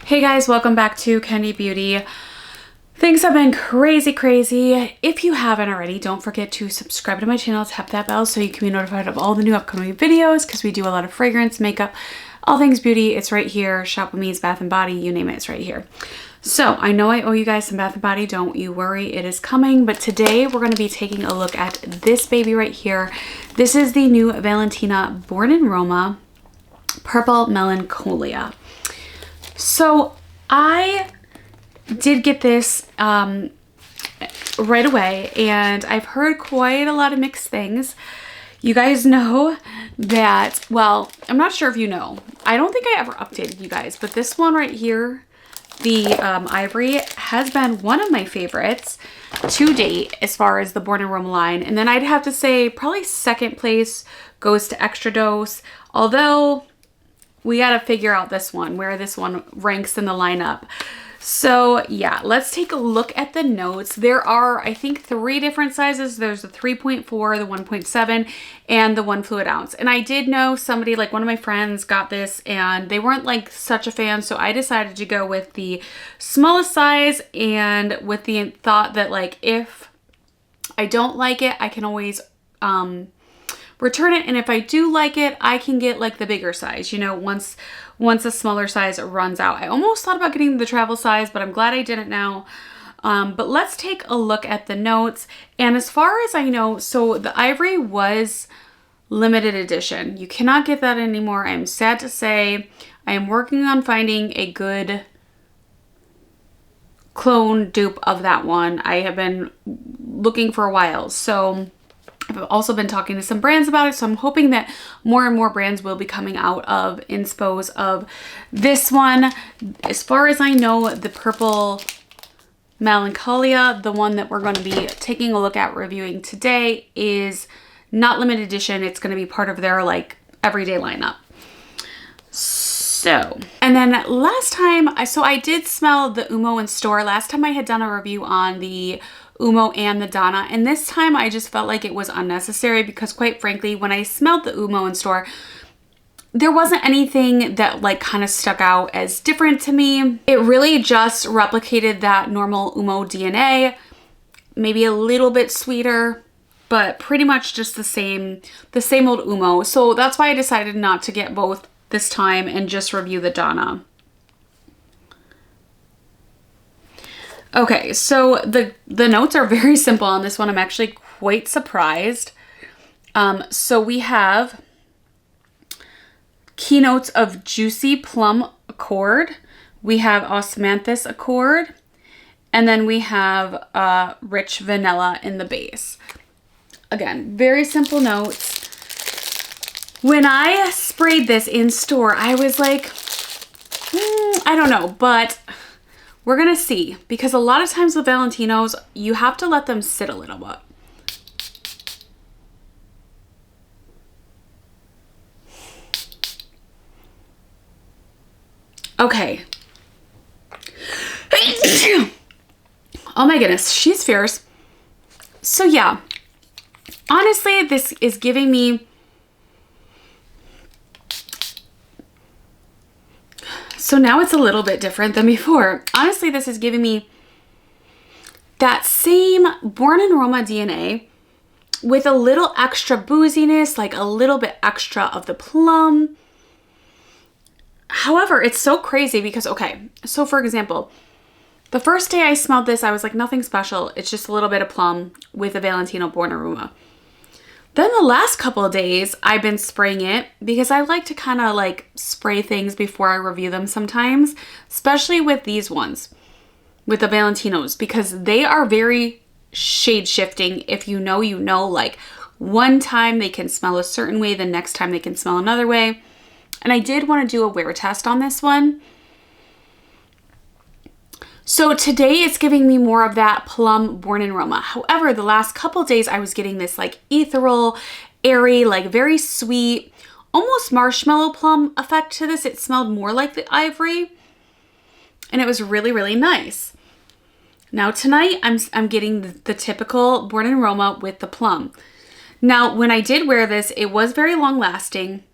Hey guys, welcome back to Candy Beauty. Things have been crazy. If you haven't already, don't forget to subscribe to my channel, tap that bell so you can be notified of all the new upcoming videos because we do a lot of fragrance, makeup, all things beauty. It's right here. Shop with me, it's Bath & Body, you name it, it's right here. So I know I owe you guys some Bath & Body, don't you worry, it is coming. But today we're going to be taking a look at this baby right here. This is the new Valentino Born in Roma Purple Melancholia. So I did get this right away, and I've heard quite a lot of mixed things. You guys know that, well, I'm not sure if you know. I don't think I ever updated you guys, but this one right here, the Ivory, has been one of my favorites to date as far as the Born in Roma line. And then I'd have to say probably second place goes to Extra Dose, although we got to figure out this one, where this one ranks in the lineup. So yeah, let's take a look at the notes. There are, I think, 3 different sizes. There's the 3.4, the 1.7, and the 1 fluid ounce. And I did know somebody, like one of my friends got this and they weren't like such a fan. So I decided to go with the smallest size, and with the thought that like, if I don't like it, I can always, return it, and if I do like it, I can get like the bigger size, you know, once a smaller size runs out. I almost thought about getting the travel size, but I'm glad I didn't now. But let's take a look at the notes. And as far as I know, so the Ivory was limited edition. You cannot get that anymore. I'm sad to say. I am working on finding a good clone dupe of that one. I have been looking for a while, so I've also been talking to some brands about it, so I'm hoping that more and more brands will be coming out of inspos of this one. As far as I know, the Purple Melancholia, the one that we're going to be taking a look at reviewing today, is not limited edition. It's going to be part of their like everyday lineup. So, and then last time, I did smell the Uomo in store. Last time I had done a review on the Uomo and the Donna, and this time I just felt like it was unnecessary because, quite frankly, when I smelled the Uomo in store, there wasn't anything that like kind of stuck out as different to me. It really just replicated that normal Uomo DNA, maybe a little bit sweeter, but pretty much just the same old Uomo. So that's why I decided not to get both this time and just review the Donna. Okay, so the notes are very simple on this one. I'm actually quite surprised. So we have keynotes of Juicy Plum Accord. We have Osmanthus Accord. And then we have Rich Vanilla in the base. Again, very simple notes. When I sprayed this in store, I was like, I don't know, but we're gonna see, because a lot of times with Valentinos, you have to let them sit a little bit. Okay. Oh my goodness, she's fierce. So yeah, honestly, this is giving me, so now it's a little bit different than before. Honestly, this is giving me that same Born in Roma DNA with a little extra booziness, like a little bit extra of the plum. However, it's so crazy because, okay, so for example, the first day I smelled this, I was like, nothing special. It's just a little bit of plum with a Valentino Born in Roma. Then the last couple of days, I've been spraying it because I like to kind of like spray things before I review them sometimes, especially with these ones, with the Valentinos, because they are very shade shifting. If you know, like one time they can smell a certain way, the next time they can smell another way. And I did want to do a wear test on this one. So today it's giving me more of that plum Born in Roma. However, the last couple days I was getting this like ethereal, airy, like very sweet, almost marshmallow plum effect to this. It smelled more like the Ivory, and it was really, really nice. Now tonight I'm getting the typical Born in Roma with the plum. Now when I did wear this, it was very long lasting.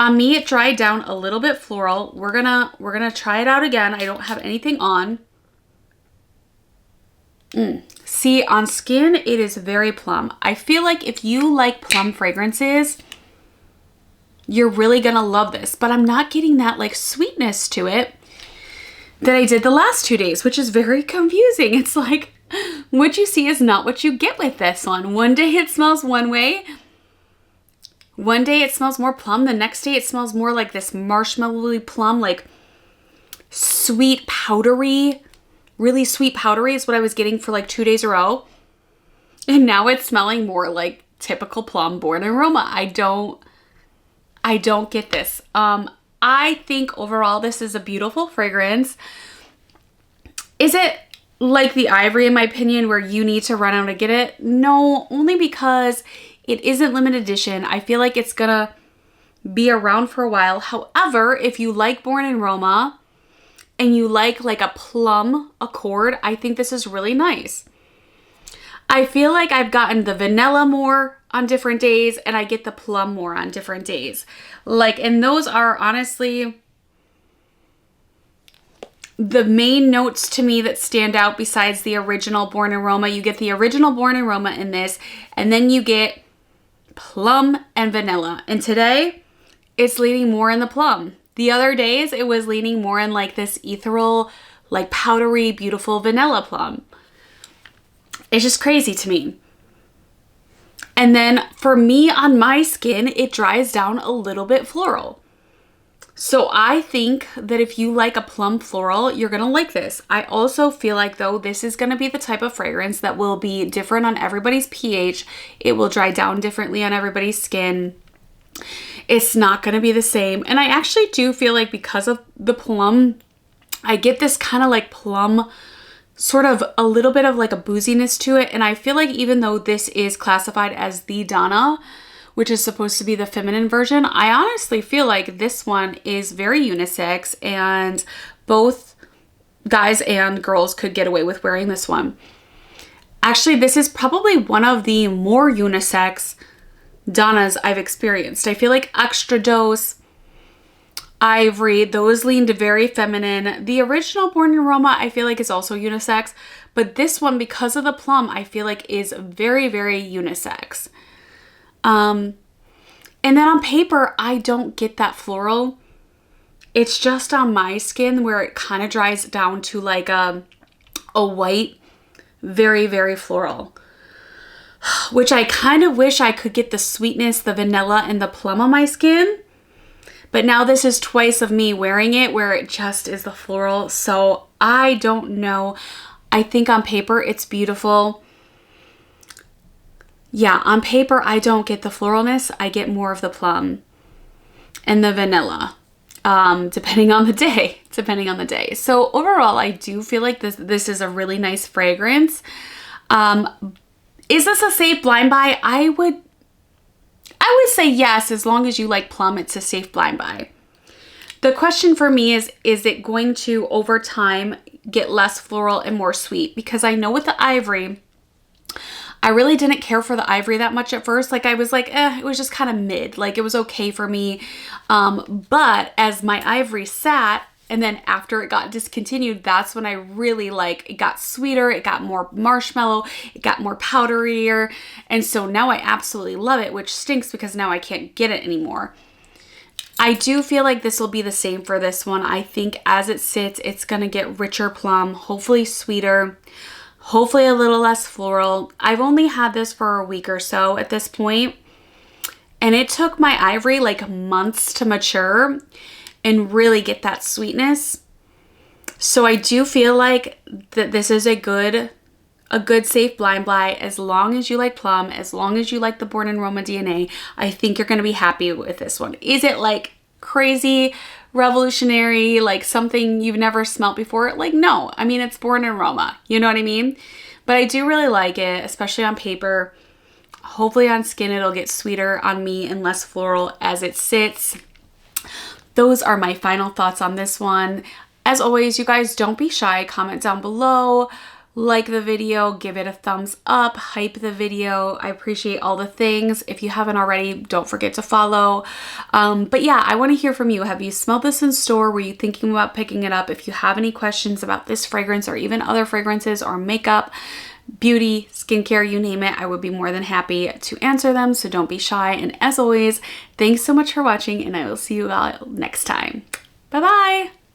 On me, it dried down a little bit floral. We're gonna try it out again. I don't have anything on. See, on skin, it is very plum. I feel like if you like plum fragrances, you're really gonna love this, but I'm not getting that like sweetness to it that I did the last 2 days, which is very confusing. It's like, what you see is not what you get with this one. One day it smells one way. One day it smells more plum. The next day it smells more like this marshmallowy plum, like sweet powdery, really sweet powdery is what I was getting for like 2 days in a row. And now it's smelling more like typical plum born in Roma. I don't get this. I think overall this is a beautiful fragrance. Is it like the Ivory in my opinion where you need to run out to get it? No, only because it isn't limited edition. I feel like it's gonna be around for a while. However, if you like Born in Roma and you like a plum accord, I think this is really nice. I feel like I've gotten the vanilla more on different days and I get the plum more on different days. And those are honestly the main notes to me that stand out besides the original Born in Roma. You get the original Born in Roma in this, and then you get plum and vanilla. And today, it's leaning more in the plum. The other days, it was leaning more in like this ethereal, like powdery, beautiful vanilla plum. It's just crazy to me. And then for me on my skin, it dries down a little bit floral. So I think that if you like a plum floral, you're going to like this. I also feel like though, this is going to be the type of fragrance that will be different on everybody's pH. It will dry down differently on everybody's skin. It's not going to be the same. And I actually do feel like because of the plum, I get this kind of like plum, sort of a little bit of like a booziness to it. And I feel like even though this is classified as the Donna, which is supposed to be the feminine version, I honestly feel like this one is very unisex and both guys and girls could get away with wearing this one. Actually, this is probably one of the more unisex Donnas I've experienced. I feel like Extra Dose, Ivory, those leaned very feminine. The original Born in Roma, I feel like is also unisex, but this one, because of the plum, I feel like is very, very unisex. And then on paper, I don't get that floral. It's just on my skin where it kind of dries down to like a white, very, very floral, which I kind of wish I could get the sweetness, the vanilla and the plum on my skin. But now this is twice of me wearing it where it just is the floral. So I don't know. I think on paper, it's beautiful. Yeah, on paper, I don't get the floralness. I get more of the plum and the vanilla, depending on the day. So overall, I do feel like this is a really nice fragrance. Is this a safe blind buy? I would say yes, as long as you like plum, it's a safe blind buy. The question for me is it going to, over time, get less floral and more sweet? Because I know with the Ivory, I really didn't care for the Ivory that much at first. Like I was like, it was just kind of mid. Like it was okay for me. But as my Ivory sat, and then after it got discontinued, that's when I really it got sweeter, it got more marshmallow, it got more powderier. And so now I absolutely love it, which stinks because now I can't get it anymore. I do feel like this will be the same for this one. I think as it sits, it's gonna get richer plum, hopefully sweeter, hopefully a little less floral. I've only had this for a week or so at this point, and it took my Ivory like months to mature and really get that sweetness. So I do feel like that this is a good safe blind buy. As long as you like plum, as long as you like the Born in Roma DNA, I think you're gonna be happy with this one. Is it like crazy, revolutionary, like something you've never smelt before? Like no, I mean, it's Born in Roma, you know what I mean? But I do really like it, especially on paper. Hopefully on skin, it'll get sweeter on me and less floral as it sits. Those are my final thoughts on this one. As always, you guys don't be shy. Comment down below like the video, give it a thumbs up, hype the video. I appreciate all the things. If you haven't already, don't forget to follow. But yeah, I want to hear from you. Have you smelled this in store? Were you thinking about picking it up? If you have any questions about this fragrance or even other fragrances or makeup, beauty, skincare, you name it, I would be more than happy to answer them. So don't be shy. And as always, thanks so much for watching, and I will see you all next time. Bye-bye.